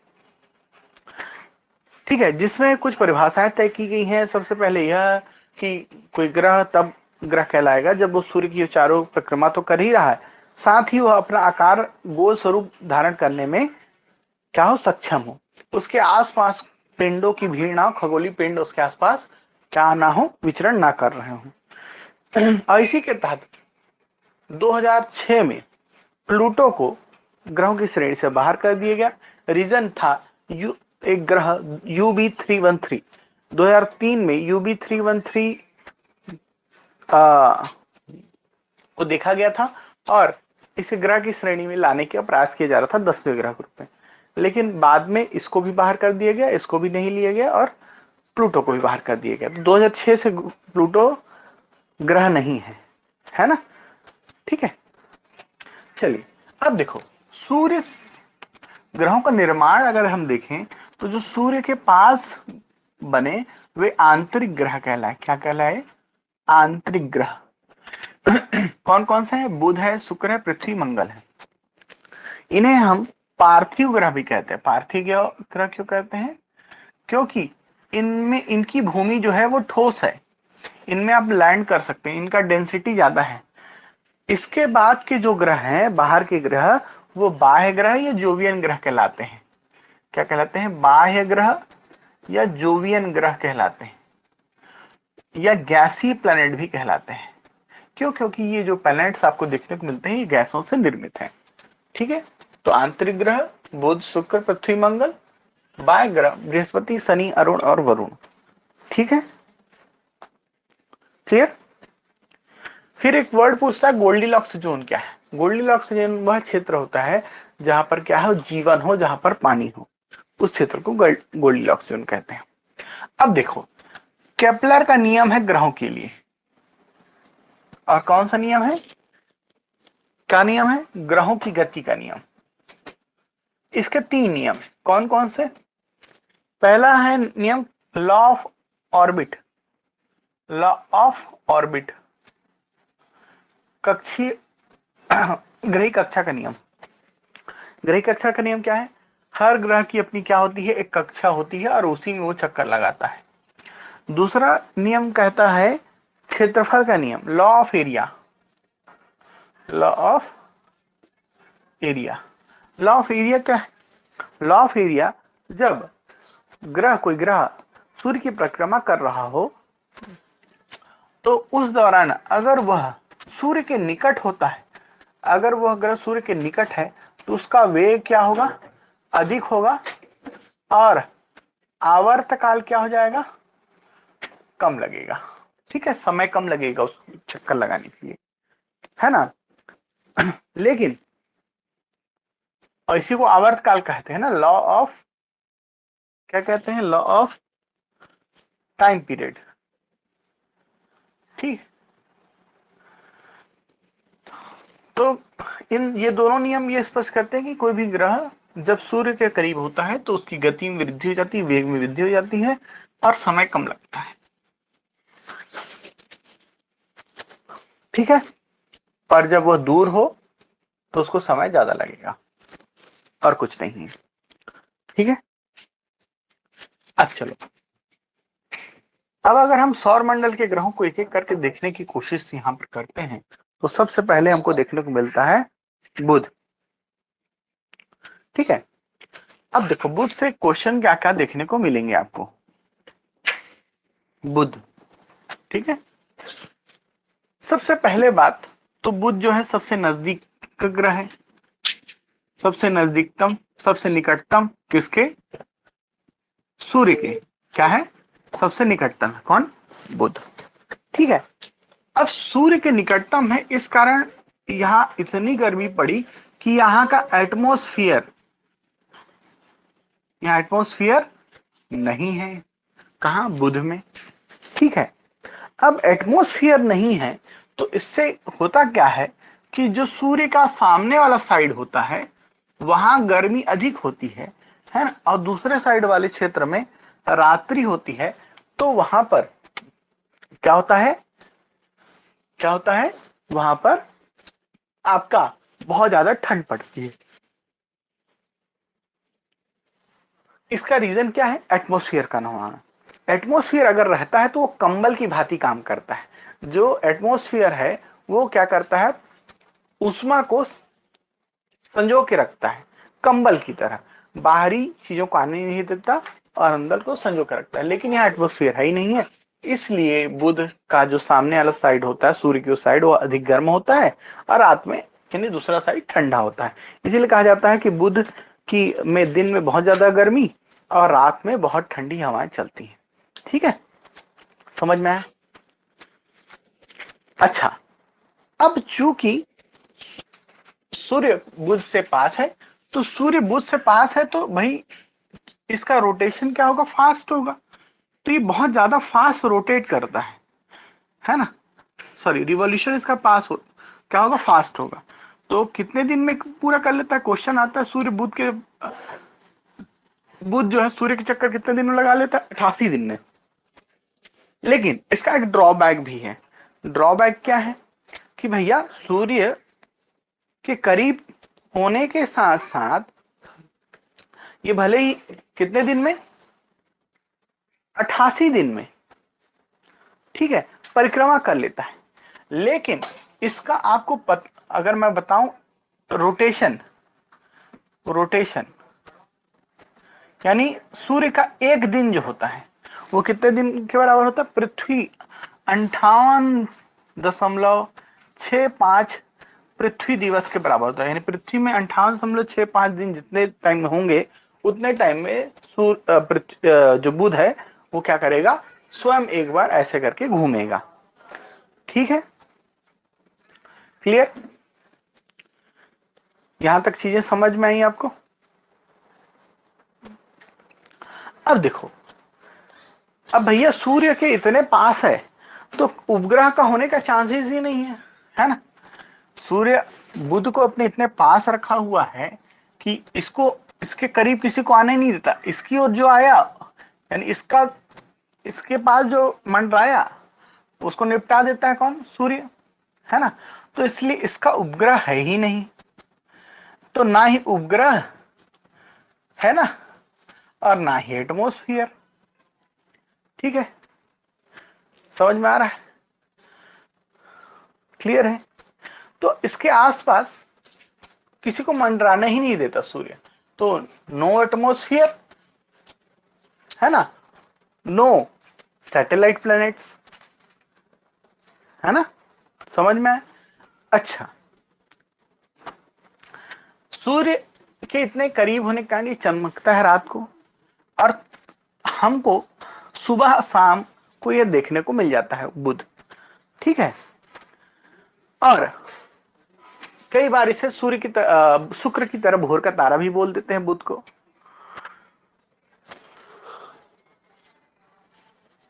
ठीक है, जिसमें कुछ परिभाषाएं तय की गई हैं। सबसे पहले यह कि कोई ग्रह तब ग्रह कहलाएगा जब वो सूर्य की चारों परिक्रमा तो कर ही रहा है, साथ ही वह अपना आकार गोल स्वरूप धारण करने में क्या हो? सक्षम हो। उसके आसपास पिंडों की भीड़ ना हो, खगोलीय पिंड उसके आसपास क्या ना हो, विचरण ना कर रहे हो। और इसी के तहत 2006 में प्लूटो को ग्रहों की श्रेणी से बाहर कर दिया गया। रीजन था एक ग्रह UB313। 2003 में UB313 को देखा गया था और इसे ग्रह की श्रेणी में लाने का प्रयास किया जा रहा था 10वें ग्रह के रूप में, लेकिन बाद में इसको भी बाहर कर दिया गया, इसको भी नहीं लिया गया और प्लूटो को भी बाहर कर दिया गया। तो 2006 से प्लूटो ग्रह नहीं है ना। ठीक है, चलिए अब देखो सूर्य ग्रहों का निर्माण अगर हम देखें तो जो सूर्य के पास बने वे आंतरिक ग्रह कहलाए। क्या कहलाए? आंतरिक ग्रह। कौन कौन से हैं? बुध है, शुक्र है, पृथ्वी, मंगल है। इन्हें हम पार्थिव ग्रह भी कहते हैं। पार्थिव ग्रह क्यों कहते हैं? क्योंकि इनमें इनकी भूमि जो है वो ठोस है, इनमें आप लैंड कर सकते हैं, इनका डेंसिटी ज्यादा है। इसके बाद के जो ग्रह हैं, बाहर के ग्रह, वो बाह्य ग्रह या जोवियन ग्रह कहलाते हैं। क्या कहलाते हैं? बाह्य ग्रह या जोवियन ग्रह कहलाते हैं, या गैसीय प्लैनेट भी कहलाते हैं। क्यों? क्योंकि ये जो प्लैनेट्स आपको देखने को मिलते हैं ये गैसों से निर्मित हैं। ठीक है, तो आंतरिक ग्रह बुध, शुक्र, पृथ्वी, मंगल। बाह्य ग्रह बृहस्पति, शनि, अरुण और वरुण। ठीक है, क्लियर? फिर एक वर्ड पूछता है गोल्डीलॉक्स जोन क्या है? गोल्डीलॉक्स जोन वह क्षेत्र होता है जहां पर क्या हो? जीवन हो, जहां पर पानी हो, उस क्षेत्र को गोल्डीलॉक्स जोन कहते हैं। अब देखो केपलर का नियम है ग्रहों के लिए, और कौन सा नियम है? क्या नियम है? ग्रहों की गति का नियम। इसके 3 नियम है। कौन कौन से? पहला है नियम law of orbit. Law of orbit, कक्षीय ग्रही कक्षा का नियम। ग्रही कक्षा का नियम क्या है? हर ग्रह की अपनी क्या होती है? एक कक्षा होती है और उसी में वो चक्कर लगाता है। दूसरा नियम कहता है क्षेत्रफल का नियम, law of area. Law of area. Law of area क्या है? लॉ ऑफ एरिया, जब कोई ग्रह सूर्य की परिक्रमा कर रहा हो तो उस दौरान अगर वह सूर्य के निकट होता है, अगर वह ग्रह सूर्य के निकट है तो उसका वेग क्या होगा? अधिक होगा, और आवर्त काल क्या हो जाएगा? कम लगेगा। ठीक है, समय कम लगेगा उस चक्कर लगाने के लिए, है ना। लेकिन इसी को आवर्त काल कहते हैं ना, लॉ ऑफ, क्या कहते हैं? Law of time period. ठीक, तो ये दोनों नियम ये स्पष्ट करते हैं कि कोई भी ग्रह जब सूर्य के करीब होता है तो उसकी गति में वृद्धि हो जाती है, वेग में वृद्धि हो जाती है और समय कम लगता है। ठीक है, पर जब वह दूर हो तो उसको समय ज्यादा लगेगा, और कुछ नहीं है। ठीक है, अब चलो, अब अगर हम सौर मंडल के ग्रहों को एक एक करके देखने की कोशिश यहां पर करते हैं तो सबसे पहले हमको देखने को मिलता है बुध। ठीक है, अब देखो बुध से क्वेश्चन क्या क्या देखने को मिलेंगे आपको। बुध, ठीक है, सबसे पहले बात तो बुध जो है सबसे नजदीक का ग्रह है, सबसे नजदीकतम, सबसे निकटतम किसके? सूर्य के। क्या है? सबसे निकटतम है कौन? बुध। ठीक है, अब सूर्य के निकटतम है, इस कारण यहां इतनी गर्मी पड़ी कि यहाँ का एटमॉस्फेयर, यहाँ एटमॉस्फेयर नहीं है। कहा? बुध में। ठीक है, अब एटमॉस्फेयर नहीं है तो इससे होता क्या है कि जो सूर्य का सामने वाला साइड होता है वहां गर्मी अधिक होती है ना, और दूसरे साइड वाले क्षेत्र में रात्रि होती है, तो वहां पर क्या होता है? क्या होता है? वहां पर आपका बहुत ज्यादा ठंड पड़ती है। इसका रीजन क्या है? एटमॉस्फेयर का ना होना। एटमॉस्फेयर अगर रहता है तो वो कंबल की भांति काम करता है। जो एटमॉस्फेयर है वो क्या करता है? ऊष्मा को संजो के रखता है, कंबल की तरह बाहरी चीजों को आने नहीं देता और अंदर को संजो के रखता है। लेकिन यहाँ एटमॉस्फेयर है ही नहीं है, इसलिए बुध का जो सामने वाला साइड होता है, सूर्य की उस साइड, वो अधिक गर्म होता है और रात में यानी दूसरा साइड ठंडा होता है। इसीलिए कहा जाता है कि बुध की में दिन में बहुत ज्यादा गर्मी और रात में बहुत ठंडी हवाएं चलती हैं। ठीक है, समझ में आया? अच्छा, अब चूंकि सूर्य बुध से पास है, तो सूर्य बुध से पास है तो भाई इसका रोटेशन क्या होगा, फास्ट होगा। तो ये बहुत ज्यादा फास्ट रोटेट करता है ना, सॉरी रिवॉल्यूशन इसका पास हो क्या होगा, फास्ट होगा। तो कितने दिन में पूरा कर लेता है, क्वेश्चन आता है सूर्य बुध के, बुध जो है सूर्य के चक्कर कितने दिन में लगा लेता है, 88 दिन में। लेकिन इसका एक ड्रॉबैक भी है। ड्रॉबैक क्या है कि भैया सूर्य के करीब होने के साथ साथ ये भले ही कितने दिन में, 88 दिन में, ठीक है, परिक्रमा कर लेता है। लेकिन इसका आपको अगर मैं बताऊं रोटेशन, यानी सूर्य का एक दिन जो होता है वो कितने दिन के बराबर होता है, पृथ्वी 58.65 पृथ्वी दिवस के बराबर होता है। यानी पृथ्वी में 58.65 दिन जितने टाइम में होंगे उतने टाइम में जो बुध है वो क्या करेगा, स्वयं एक बार ऐसे करके घूमेगा। ठीक है, क्लियर, यहां तक चीजें समझ में आई आपको। अब देखो, अब भैया सूर्य के इतने पास है तो उपग्रह का होने का चांसेस ही नहीं है ना। सूर्य बुध को अपने इतने पास रखा हुआ है कि इसको इसके करीब किसी को आने नहीं देता। इसकी ओर जो आया, यानी इसके पास जो मंडराया उसको निपटा देता है कौन, सूर्य, है ना। तो इसलिए इसका उपग्रह है ही नहीं, तो ना ही उपग्रह है ना, और ना ही एटमॉस्फेयर। ठीक है, समझ में आ रहा है, क्लियर है। तो इसके आसपास किसी को मंडराने ही नहीं देता सूर्य, तो नो एटमॉस्फेयर, है ना, नो सैटेलाइट प्लैनेट्स, है ना, समझ में आया। अच्छा, सूर्य के इतने करीब होने के कारण ये चमकता है रात को, और हमको सुबह शाम को ये देखने को मिल जाता है बुध। ठीक है, और कई बार इसे सूर्य की शुक्र की तरह भोर का तारा भी बोल देते हैं बुध को।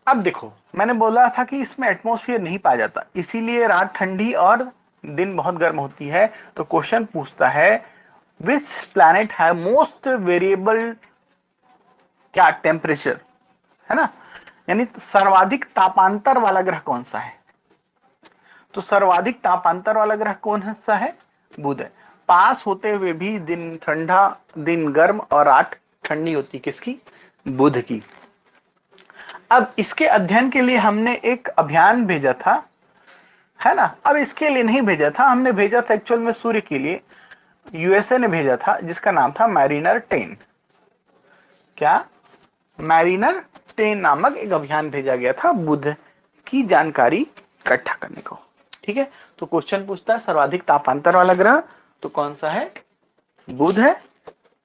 अब देखो, मैंने बोला था कि इसमें एटमॉस्फेयर नहीं पाया जाता, इसीलिए रात ठंडी और दिन बहुत गर्म होती है। तो क्वेश्चन पूछता है विच प्लैनेट है मोस्ट वेरिएबल क्या टेम्परेचर, है ना, यानी सर्वाधिक तापांतर वाला ग्रह कौन सा है। तो सर्वाधिक तापांतर वाला ग्रह कौन सा है, बुध है। पास होते हुए भी दिन ठंडा, दिन गर्म और रात ठंडी होती, किसकी, बुध की। अब इसके अध्ययन के लिए हमने एक अभियान भेजा था, है ना। अब इसके लिए नहीं भेजा था, हमने भेजा था एक्चुअल में सूर्य के लिए, यूएसए ने भेजा था, जिसका नाम था मैरिनर 10। क्या, मैरिनर 10 नामक एक अभियान भेजा गया था बुध की जानकारी इकट्ठा करने को। ठीक है, तो क्वेश्चन पूछता है सर्वाधिक तापांतर वाला ग्रह तो कौन सा है, बुध है।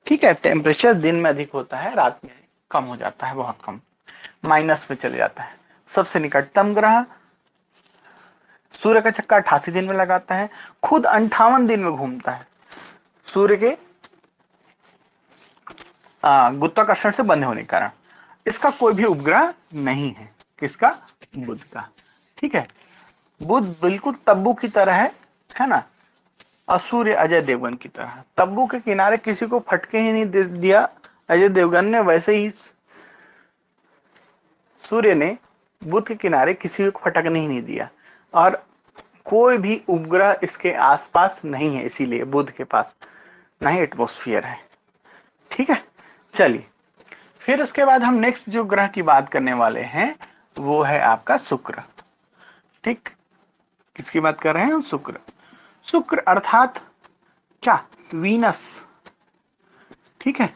ठीक है, टेम्परेचर दिन में अधिक होता है, रात में कम हो जाता है, बहुत कम, माइनस में चले जाता है। सबसे निकटतम ग्रह, सूर्य का चक्कर 88 दिन में लगाता है, खुद 58 दिन में घूमता है सूर्य के गुरुत्वाकर्षण से बंधे होने के कारण। इसका कोई भी उपग्रह नहीं है, किसका, बुध का। ठीक है, बुध बिल्कुल तब्बू की तरह है ना, और सूर्य अजय देवगन की तरह। तब्बू के किनारे किसी को फटके ही नहीं दिया अजय देवगन ने, वैसे ही सूर्य ने बुध के किनारे किसी को फटकने ही नहीं दिया, और कोई भी उपग्रह इसके आसपास नहीं है, इसीलिए बुध के पास ना ही एटमॉस्फेयर है। ठीक है, चलिए फिर उसके बाद हम नेक्स्ट जो ग्रह की बात करने वाले हैं वो है आपका शुक्र। ठीक, किसकी बात कर रहे हैं हम, शुक्र। शुक्र अर्थात क्या, वीनस। ठीक है,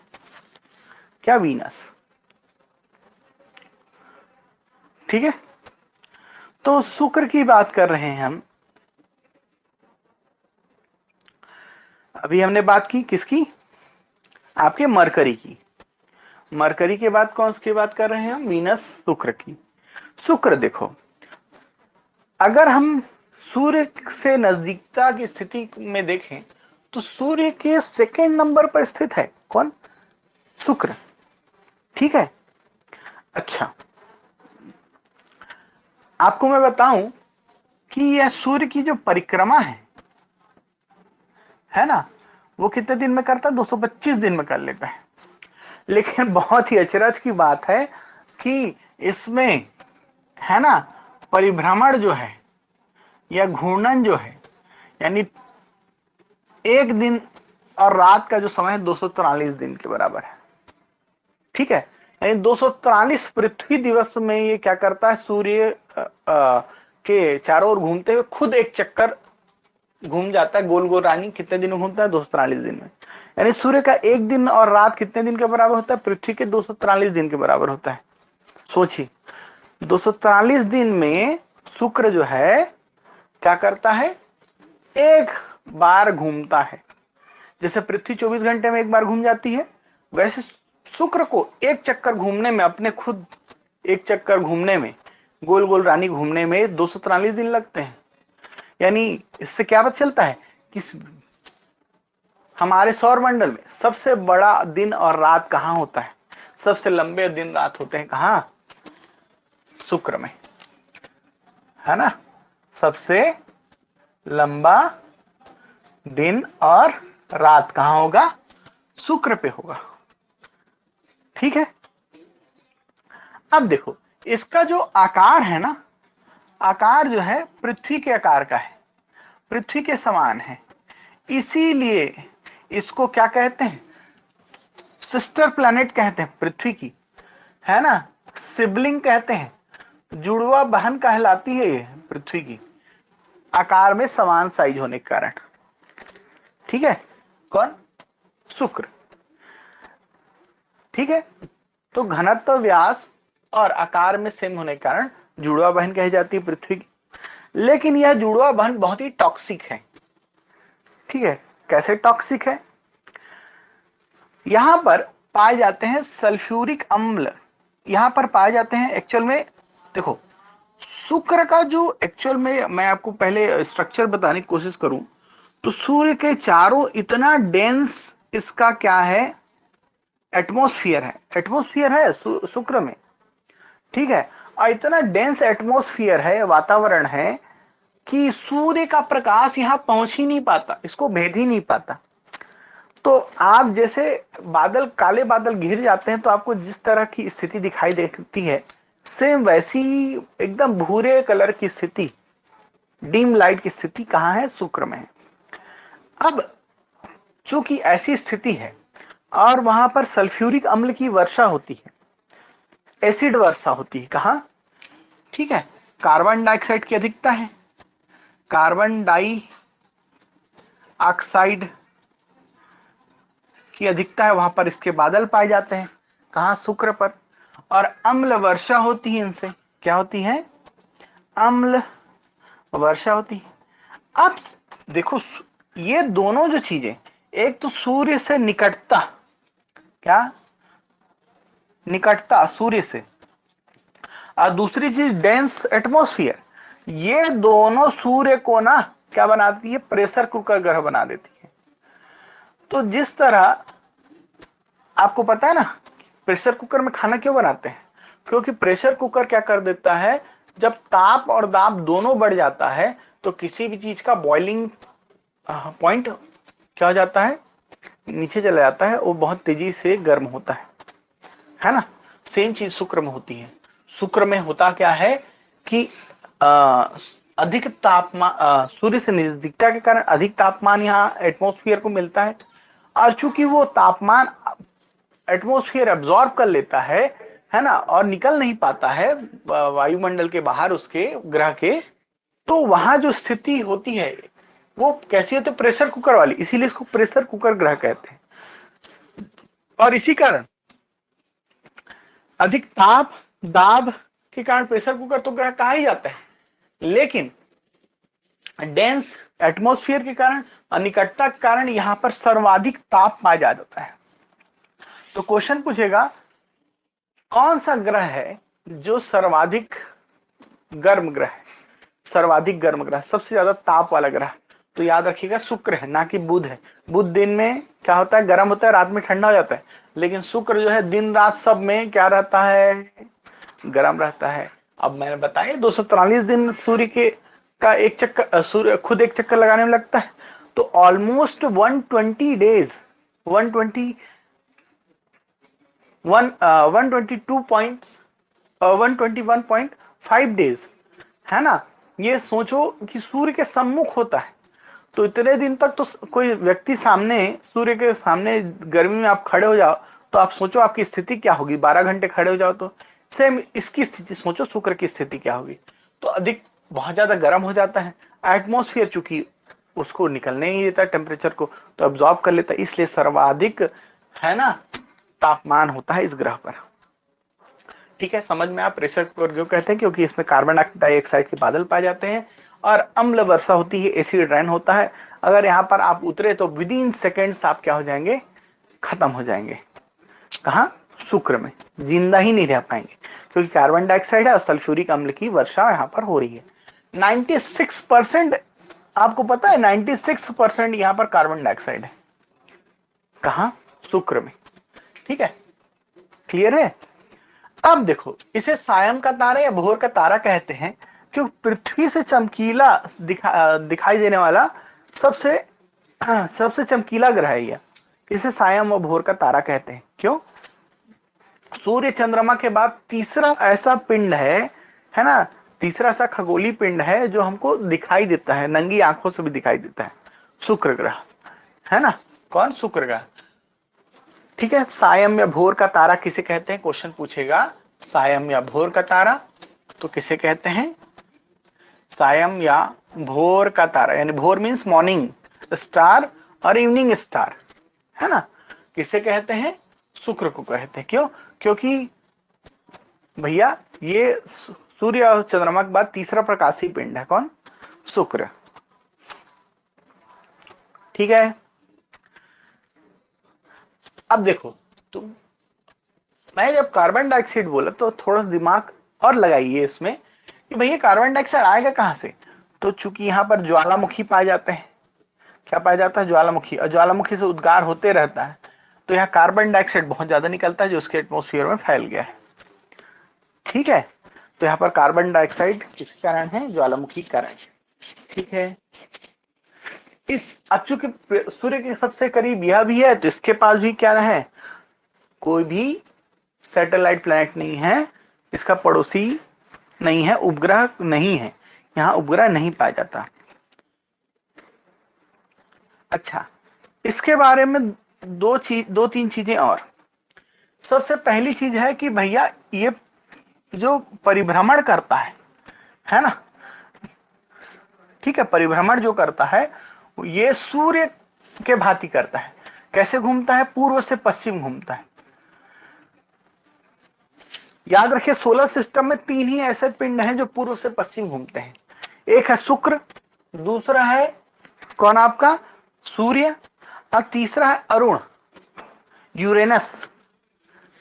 क्या, वीनस। ठीक है, तो शुक्र की बात कर रहे हैं हम। अभी हमने बात की किसकी, आपके मरकरी की। मरकरी के बाद कौन सी बात कर रहे हैं हम, वीनस, शुक्र की। शुक्र देखो, अगर हम सूर्य से नजदीकता की स्थिति में देखें तो सूर्य के सेकंड नंबर पर स्थित है कौन? शुक्र। ठीक है। अच्छा, आपको मैं बताऊं कि यह सूर्य की जो परिक्रमा है ना, वो कितने दिन में करता है? 225 दिन में कर लेता है। लेकिन बहुत ही अचरज की बात है कि इसमें, है ना, परिभ्रमण जो है या घूर्णन जो है, यानी एक दिन और रात का जो समय है 243 दिन के बराबर है। ठीक है, यानी 243 पृथ्वी दिवस में ये क्या करता है? सूर्य के चारों ओर घूमते हुए खुद एक चक्कर घूम जाता है गोल गोल रानी। कितने दिन में घूमता है? 243 दिन में। यानी सूर्य का एक दिन और रात कितने दिन के बराबर होता है? पृथ्वी के 243 दिन के बराबर होता है। सोचिए, 243 दिन में शुक्र जो है क्या करता है? एक बार घूमता है। जैसे पृथ्वी 24 घंटे में एक बार घूम जाती है, वैसे शुक्र को एक चक्कर घूमने में, अपने खुद एक चक्कर घूमने में, गोल गोल रानी घूमने में 243 दिन लगते हैं। यानी इससे क्या पता चलता है कि हमारे सौर मंडल में सबसे बड़ा दिन और रात कहां होता है? सबसे लंबे दिन रात होते हैं कहां? शुक्र में, है ना। सबसे लंबा दिन और रात कहां होगा? शुक्र पे होगा। ठीक है। अब देखो, इसका जो आकार है ना, आकार जो है पृथ्वी के आकार का है, पृथ्वी के समान है। इसीलिए इसको क्या कहते हैं? सिस्टर प्लैनेट कहते हैं पृथ्वी की, है ना। सिबलिंग कहते हैं, जुड़वा बहन कहलाती है ये पृथ्वी की, आकार में समान साइज होने के कारण। ठीक है। कौन? शुक्र। ठीक है। तो घनत्व, व्यास और आकार में सेम होने के कारण जुड़वा बहन कही जाती है पृथ्वी की। लेकिन यह जुड़वा बहन बहुत ही टॉक्सिक है। ठीक है। कैसे टॉक्सिक है? यहां पर पाए जाते हैं सल्फ्यूरिक अम्ल, यहां पर पाए जाते हैं एक्चुअल में। देखो, शुक्र का जो एक्चुअल में, मैं आपको पहले स्ट्रक्चर बताने की कोशिश करूं तो सूर्य के चारों इतना डेंस इसका क्या है? एटमॉस्फेयर है। एटमॉस्फेयर है शुक्र में। ठीक है। और इतना डेंस एटमॉस्फेयर है, वातावरण है, कि सूर्य का प्रकाश यहां पहुंच ही नहीं पाता, इसको भेद ही नहीं पाता। तो आप जैसे बादल, काले बादल घिर जाते हैं तो आपको जिस तरह की स्थिति दिखाई देती है, सेम वैसी एकदम भूरे कलर की स्थिति, डीम लाइट की स्थिति कहां है? शुक्र में है। अब चूंकि ऐसी स्थिति है और वहां पर सल्फ्यूरिक अम्ल की वर्षा होती है, एसिड वर्षा होती है कहां? ठीक है। कार्बन डाइऑक्साइड की अधिकता है, कार्बन डाई ऑक्साइड की अधिकता है, वहां पर इसके बादल पाए जाते हैं कहां? शुक्र पर। और अम्ल वर्षा होती है इनसे। क्या होती है? अम्ल वर्षा होती है। अब देखो, ये दोनों जो चीजें, एक तो सूर्य से निकटता, क्या? निकटता सूर्य से, और दूसरी चीज डेंस एटमॉस्फेयर, ये दोनों सूर्य को ना क्या बनाती है? प्रेशर कुकर ग्रह बना देती है। तो जिस तरह आपको पता है ना, प्रेशर कुकर में खाना क्यों बनाते हैं? क्योंकि प्रेशर कुकर क्या कर देता है, जब ताप और दाब दोनों बढ़ जाता है तो किसी भी चीज का बॉइलिंग पॉइंट क्या हो जाता है? नीचे चला जाता है, वो बहुत तेजी से गर्म होता है ना। सेम चीज शुक्र में होती है। शुक्र में होता क्या है कि अधिक तापमान, सूर्य से नजदीकता के कारण अधिक तापमान यहाँ एटमॉस्फेयर को मिलता है, और चूंकि वो तापमान एटमॉस्फेयर एब्जॉर्ब कर लेता है ना, और निकल नहीं पाता है वायुमंडल के बाहर उसके ग्रह के, तो वहां जो स्थिति होती है वो कैसी होती है? प्रेशर कुकर वाली। इसीलिए इसको प्रेशर कुकर ग्रह कहते हैं। और इसी कारण अधिक ताप दाब के कारण प्रेशर कुकर तो ग्रह कहा ही जाता है, लेकिन डेंस एटमॉस्फेयर के कारण और निकटता के कारण यहां पर सर्वाधिक ताप पाया जाता है। तो क्वेश्चन पूछेगा, कौन सा ग्रह है जो सर्वाधिक गर्म ग्रह है? सर्वाधिक गर्म ग्रह, सबसे ज्यादा ताप वाला ग्रह, तो याद रखिएगा शुक्र है, ना कि बुध है। बुध दिन में क्या होता है, गर्म होता है, रात में ठंडा हो जाता है, लेकिन शुक्र जो है दिन रात सब में क्या रहता है, गर्म रहता है। अब मैंने बताया 243 दिन सूर्य के का एक चक्कर, सूर्य खुद एक चक्कर लगाने में लगता है, तो ऑलमोस्ट 120 डेज, 120 121.5 डेज, है ना। ये सोचो कि सूर्य के सम्मुख होता है, तो इतने दिन तक तो कोई व्यक्ति सामने, सूर्य के सामने गर्मी में आप खड़े हो जाओ, तो आप सोचो आपकी स्थिति क्या होगी, 12 घंटे खड़े हो जाओ तो। सेम इसकी स्थिति सोचो, शुक्र की स्थिति क्या होगी, तो अधिक बहुत ज्यादा गर्म हो जाता है। एटमॉस्फेयर चूंकि उसको निकलने नहीं देता टेम्परेचर को, तो अब्जॉर्ब कर लेता है, इसलिए सर्वाधिक, है ना, तापमान होता है इस ग्रह पर। ठीक है, समझ में आप प्रेशर कुकर जो कहते हैं, क्योंकि इसमें कार्बन डाइऑक्साइड के बादल पाए जाते हैं और अम्ल वर्षा होती है, एसिड रेन होता है। अगर यहाँ पर आप उतरे तो विद इन सेकेंड्स आप क्या हो जाएंगे, खत्म हो जाएंगे। कहा, शुक्र में जिंदा ही नहीं रह पाएंगे, क्योंकि कार्बन डाइऑक्साइड है और सल्फ्यूरिक अम्ल की वर्षा यहाँ पर हो रही है। 96%, आपको पता है 96% यहाँ पर कार्बन डाइऑक्साइड है। कहा, शुक्र में। ठीक है, क्लियर है। अब देखो, इसे सायं का तारा या भोर का तारा कहते हैं, जो पृथ्वी से चमकीला दिखाई देने वाला सबसे चमकीला ग्रह है यह। इसे सायं व भोर का तारा कहते हैं। क्यों? सूर्य चंद्रमा के बाद तीसरा ऐसा पिंड है ना, तीसरा ऐसा खगोलीय पिंड है जो हमको दिखाई देता है, नंगी आंखों से भी दिखाई देता है, शुक्र ग्रह, है ना। कौन? शुक्र ग्रह। ठीक है, सायं या भोर का तारा किसे कहते हैं, क्वेश्चन पूछेगा, सायं या भोर का तारा तो किसे कहते हैं, सायं या भोर का तारा, यानी भोर मीन्स मॉर्निंग स्टार और इवनिंग स्टार, है ना, किसे कहते हैं, शुक्र को कहते हैं। क्यों? क्योंकि भैया ये सूर्य और चंद्रमा के बाद तीसरा प्रकाशीय पिंड है। कौन? शुक्र। ठीक है, अब देखो तुम, मैं जब कार्बन डाइऑक्साइड बोला तो थोड़ा सा दिमाग और लगाइए इसमें कि भैया कार्बन डाइऑक्साइड आएगा कहां से। तो चूंकि यहाँ पर ज्वालामुखी पाए जाते हैं, क्या पाया जाता है, ज्वालामुखी, और ज्वालामुखी से उद्गार होते रहता है, तो यहाँ कार्बन डाइऑक्साइड बहुत ज्यादा निकलता है जो उसके एटमोस्फियर में फैल गया है। ठीक है, तो यहाँ पर कार्बन डाइऑक्साइड किस कारण है, ज्वालामुखी कारण। ठीक है, इस अब चूंकि सूर्य के सबसे करीब यह भी है, तो इसके पास भी क्या है, कोई भी सैटेलाइट प्लैनेट नहीं है, इसका पड़ोसी नहीं है, उपग्रह नहीं है, यहाँ उपग्रह नहीं पाया जाता। अच्छा, इसके बारे में दो तीन चीजें और। सबसे पहली चीज है कि भैया ये जो परिभ्रमण करता है ना, ठीक है, परिभ्रमण जो करता है ये सूर्य के भांति करता है। कैसे घूमता है? पूर्व से पश्चिम घूमता है। याद रखिए, सोलर सिस्टम में 3 ही ऐसे पिंड हैं जो पूर्व से पश्चिम घूमते हैं। एक है शुक्र, दूसरा है कौन आपका, सूर्य, और तीसरा है अरुण, यूरेनस।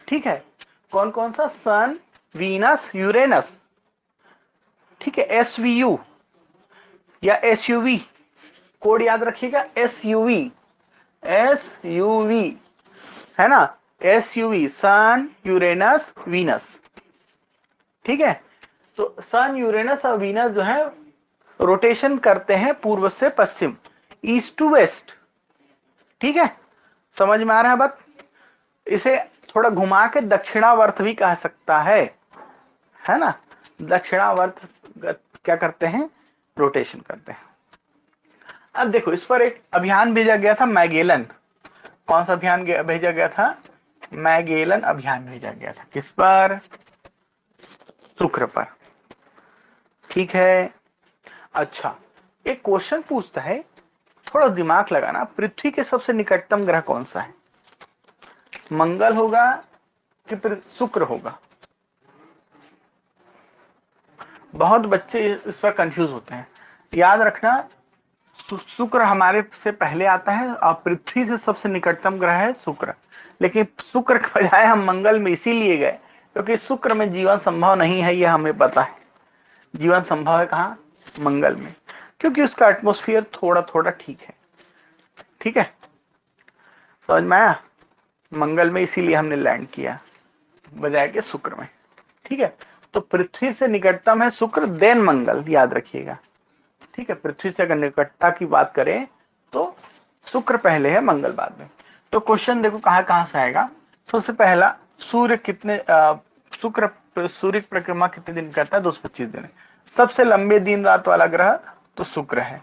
ठीक है, कौन कौन सा, सन, वीनस, यूरेनस। ठीक है, SVU या SUV, कोड याद रखिएगा, SUV, SUV, है ना, SUV, सन, यूरेनस, वीनस। ठीक है, तो सन, यूरेनस और वीनस जो है रोटेशन करते हैं पूर्व से पश्चिम, ईस्ट टू वेस्ट। ठीक है, समझ में आ रहा है बात। इसे थोड़ा घुमा के दक्षिणावर्त भी कह सकता है ना, दक्षिणावर्त क्या करते हैं, रोटेशन करते हैं। अब देखो, इस पर एक अभियान भेजा गया था, मैगेलन। कौन सा अभियान भेजा गया था? मैगेलन अभियान भेजा गया था। किस पर? शुक्र पर। ठीक है, अच्छा, एक क्वेश्चन पूछता है, थोड़ा दिमाग लगाना, पृथ्वी के सबसे निकटतम ग्रह कौन सा है? मंगल होगा कि शुक्र होगा? बहुत बच्चे इस पर कंफ्यूज होते हैं। याद रखना, शुक्र हमारे से पहले आता है और पृथ्वी से सबसे निकटतम ग्रह है शुक्र। लेकिन शुक्र के बजाय हम मंगल में इसीलिए गए क्योंकि शुक्र में जीवन संभव नहीं है, यह हमें पता है। जीवन संभव है कहाँ? मंगल में, क्योंकि उसका एटमॉस्फेयर थोड़ा थोड़ा ठीक है। ठीक है, समझ में आया? मंगल में इसीलिए हमने लैंड किया बजाय के शुक्र में। ठीक है, तो पृथ्वी से निकटतम है शुक्र, देन मंगल, याद रखिएगा। ठीक है, पृथ्वी से अगर निकटता की बात करें तो शुक्र पहले है, मंगल बाद में। तो क्वेश्चन देखो कहां कहां से आएगा। सबसे पहला, सूर्य कितने सूर्य की परिक्रमा कितने दिन करता है? 225 दिन। सबसे लंबे दिन रात वाला ग्रह तो शुक्र है।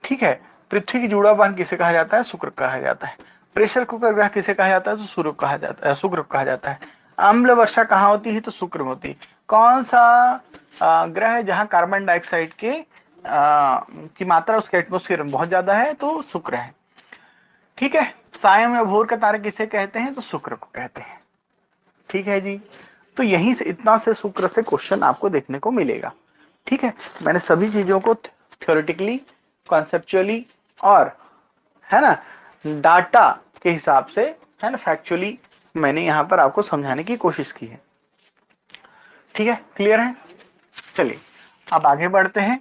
ठीक है, पृथ्वी की जुड़ावन किसे कहा जाता है? शुक्र कहा जाता है। प्रेशर कुकर ग्रह किसे कहा जाता है? तो सूर्य कहा जाता है, शुक्र कहा जाता है। अम्ल वर्षा कहाँ होती है? तो शुक्र में होती है। कौन सा ग्रह है जहां कार्बन डाइऑक्साइड की मात्रा उसके एटमोस्फेयर में बहुत ज्यादा है? तो शुक्र है। ठीक है, सायं या भोर का तारा किसे कहते हैं? तो शुक्र को कहते हैं। ठीक है जी, तो यहीं से इतना से शुक्र से क्वेश्चन आपको देखने को मिलेगा। ठीक है, मैंने सभी चीजों को थ्योरेटिकली, कॉन्सेप्चुअली और है ना डाटा के हिसाब से, है ना फैक्चुअली, मैंने यहां पर आपको समझाने की कोशिश की है। ठीक है, क्लियर है? चलिए अब आगे बढ़ते हैं।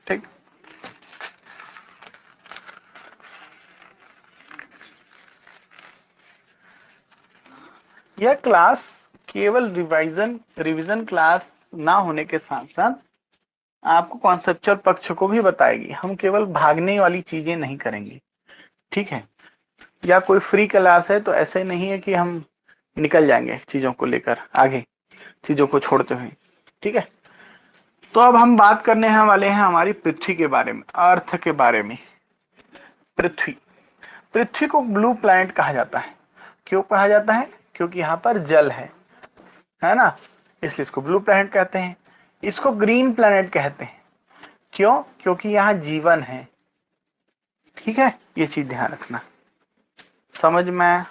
ठीक, यह क्लास केवल रिवीजन क्लास ना होने के साथ साथ आपको कॉन्सेप्चुअल पक्ष को भी बताएगी। हम केवल भागने वाली चीजें नहीं करेंगे। ठीक है, या कोई फ्री क्लास है तो ऐसे नहीं है कि हम निकल जाएंगे चीजों को लेकर आगे, चीजों को छोड़ते हुए। ठीक है, तो अब हम बात करने वाले हैं हमारी पृथ्वी के बारे में, अर्थ के बारे में। पृथ्वी, पृथ्वी को ब्लू प्लैनेट कहा जाता है। क्यों कहा जाता है? क्योंकि यहाँ पर जल है ना, इसलिए इसको ब्लू प्लैनेट कहते हैं। इसको ग्रीन प्लैनेट कहते हैं। क्यों? क्योंकि यहाँ जीवन है। ठीक है, ये चीज ध्यान रखना। समझ में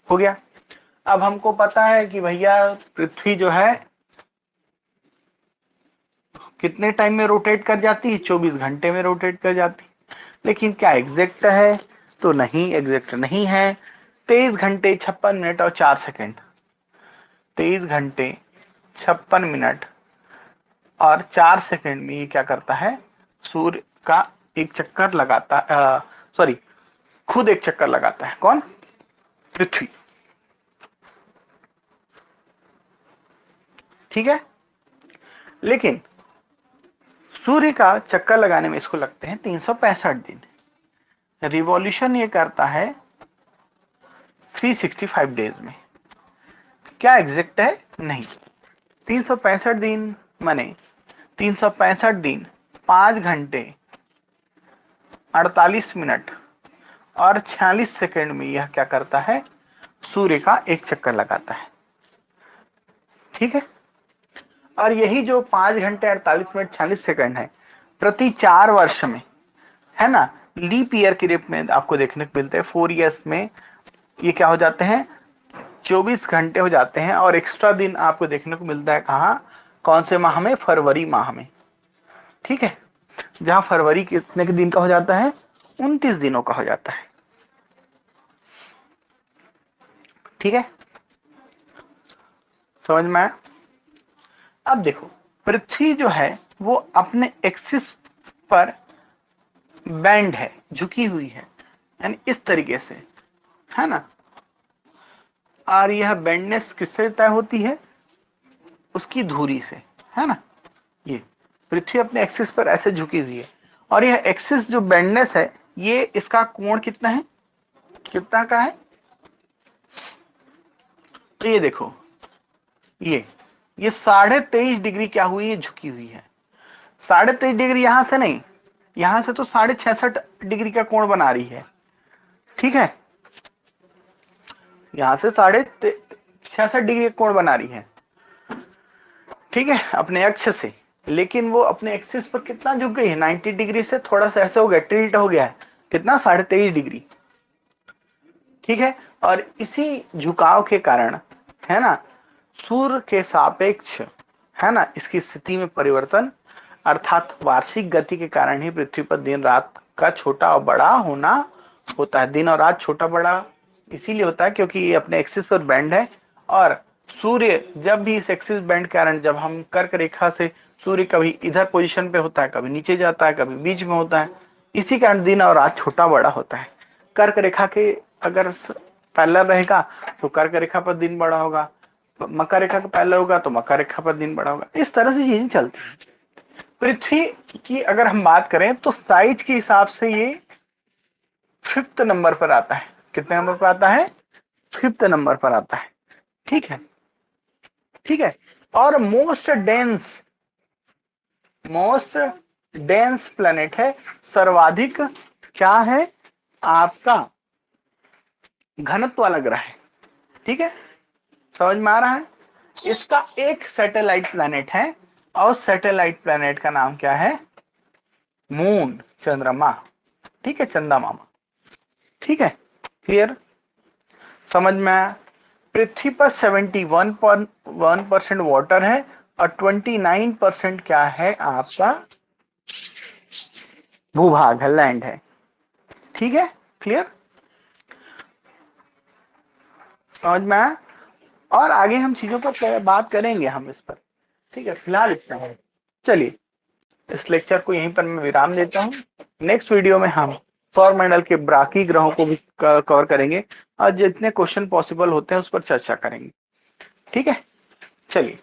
हो गया? अब हमको पता है कि भैया पृथ्वी जो है कितने टाइम में रोटेट कर जाती है? 24 घंटे में रोटेट कर जाती है। लेकिन क्या एग्जैक्ट है? तो नहीं, एग्जैक्ट नहीं है। 23 घंटे 56 मिनट और 4 सेकंड, 23 घंटे 56 मिनट और 4 सेकंड में ये क्या करता है? सूर्य का एक चक्कर लगाता, सॉरी, खुद एक चक्कर लगाता है। कौन? पृथ्वी। ठीक है, लेकिन सूर्य का चक्कर लगाने में इसको लगते हैं 365 दिन। रिवॉल्यूशन ये करता है 365 डेज में। क्या एग्जैक्ट है? नहीं। 365 दिन माने 365 दिन 5 घंटे 48 मिनट और 46 सेकंड में यह क्या करता है? सूर्य का एक चक्कर लगाता है। ठीक है, और यही जो 5 घंटे 48 मिनट 46 सेकंड है, प्रति 4 वर्ष में, है ना, लीप ईयर के रूप में आपको देखने को मिलते हैं। 4 ईयर्स में ये क्या हो जाते हैं? 24 घंटे हो जाते हैं। और एक्स्ट्रा दिन आपको देखने को मिलता है कहाँ? कौन से माह में? फरवरी माह में। ठीक है, जहां फरवरी कितने के दिन का हो जाता है? 29 दिनों का हो जाता है। ठीक है, समझ में आया? अब देखो, पृथ्वी जो है वो अपने एक्सिस पर बैंड है, झुकी हुई है, यानी इस तरीके से, है ना। और यह बेंडनेस किससे तय होती है? उसकी धुरी से, है ना। ये पृथ्वी अपने एक्सिस पर ऐसे झुकी हुई है, और यह एक्सिस जो बेंडनेस है, ये इसका कोण कितना है? कितना का है? तो ये देखो, ये 23.5 डिग्री क्या हुई है? झुकी हुई है। 23.5 डिग्री यहां से नहीं, यहां से तो 66.5 डिग्री का कोण बना रही है। ठीक है, यहां से 66.5 डिग्री का कोण बना रही है। ठीक है, अपने अक्ष से। लेकिन वो अपने एक्सिस पर कितना झुक गई है? 90 डिग्री से थोड़ा सा ऐसे हो गया, टिल्ट हो गया है। कितना? 23.5 डिग्री। ठीक है, और इसी झुकाव के कारण, है ना, सूर्य के सापेक्ष, है ना, इसकी स्थिति में परिवर्तन, अर्थात वार्षिक गति के कारण ही पृथ्वी पर दिन रात का छोटा और बड़ा होना होता है। दिन और रात छोटा बड़ा इसीलिए होता है क्योंकि ये अपने एक्सिस पर बैंड है, और सूर्य जब भी इस एक्सिस बैंड के कारण जब हम कर्क रेखा से सूर्य कभी इधर पोजीशन पे होता है, कभी नीचे जाता है, कभी बीच में होता है, इसी कारण दिन और रात छोटा बड़ा होता है। कर्क रेखा के अगर पैरेलल रहेगा तो कर्क रेखा पर दिन बड़ा होगा, मकर रेखा का पैरेलल होगा तो मकर रेखा पर दिन बड़ा होगा। इस तरह से चीजें चलती है। पृथ्वी की अगर हम बात करें तो साइज के हिसाब से ये 5th नंबर पर आता है। कितने नंबर पर आता है? 5th नंबर पर आता है। ठीक है, ठीक है। और मोस्ट डेंस प्लेनेट है, सर्वाधिक क्या है आपका घनत्व वाला ग्रह है। ठीक है, समझ में आ रहा है? इसका एक सैटेलाइट प्लेनेट है और सैटेलाइट प्लेनेट का नाम क्या है? मून, चंद्रमा। ठीक है, चंदा मामा। ठीक है, क्लियर, समझ में आया? पृथ्वी पर 71% वाटर है और 29% क्या है आपका भूभाग है, लैंड है। ठीक है, क्लियर, समझ में आया? और आगे हम चीजों पर बात करेंगे हम इस पर। ठीक है, फिलहाल इतना है। चलिए, इस लेक्चर को यहीं पर मैं विराम देता हूँ। नेक्स्ट वीडियो में हम सौरमंडल के बाकी ग्रहों को भी कवर करेंगे और जितने क्वेश्चन पॉसिबल होते हैं उस पर चर्चा करेंगे। ठीक है, चलिए।